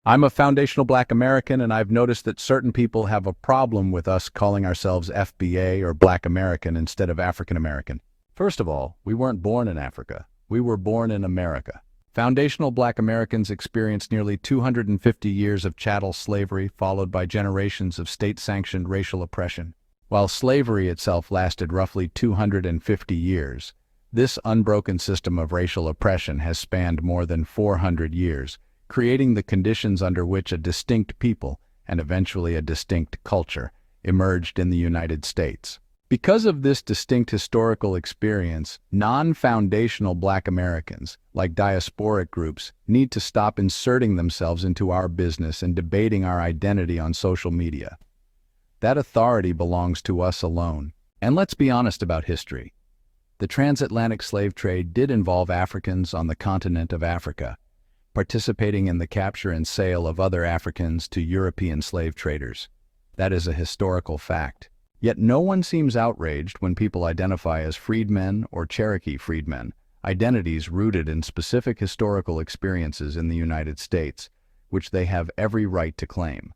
I'm a foundational Black American, and I've noticed that certain people have a problem with us calling ourselves FBA or Black American instead of African American. First of all, we weren't born in Africa. We were born in America. Foundational Black Americans experienced nearly 250 years of chattel slavery, followed by generations of state-sanctioned racial oppression. While slavery itself lasted roughly 250 years, this unbroken system of racial oppression has spanned more than 400 years, creating the conditions under which a distinct people, and eventually a distinct culture, emerged in the United States. Because of this distinct historical experience, non-foundational Black Americans, like diasporic groups, need to stop inserting themselves into our business and debating our identity on social media. That authority belongs to us alone. And let's be honest about history. The transatlantic slave trade did involve Africans on the continent of Africa, participating in the capture and sale of other Africans to European slave traders. That is a historical fact. Yet no one seems outraged when people identify as freedmen or Cherokee freedmen, identities rooted in specific historical experiences in the United States, which they have every right to claim.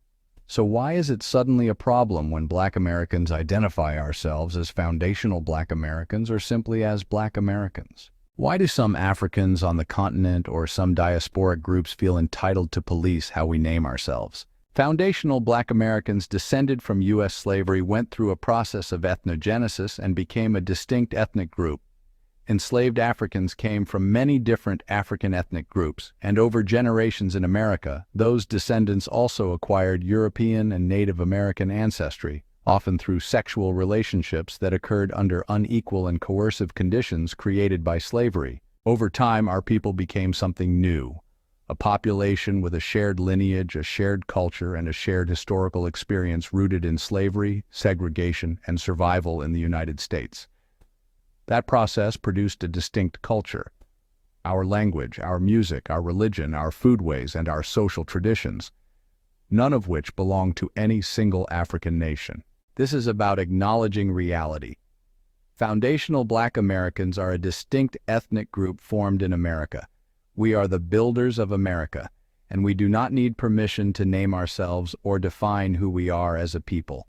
So why is it suddenly a problem when Black Americans identify ourselves as foundational Black Americans or simply as Black Americans? Why do some Africans on the continent or some diasporic groups feel entitled to police how we name ourselves? Foundational Black Americans descended from U.S. slavery went through a process of ethnogenesis and became a distinct ethnic group. Enslaved Africans came from many different African ethnic groups, and over generations in America, those descendants also acquired European and Native American ancestry, often through sexual relationships that occurred under unequal and coercive conditions created by slavery. Over time, our people became something new, a population with a shared lineage, a shared culture, and a shared historical experience rooted in slavery, segregation, and survival in the United States. That process produced a distinct culture. Our language, our music, our religion, our foodways, and our social traditions, none of which belong to any single African nation. This is about acknowledging reality. Foundational Black Americans are a distinct ethnic group formed in America. We are the builders of America, and we do not need permission to name ourselves or define who we are as a people.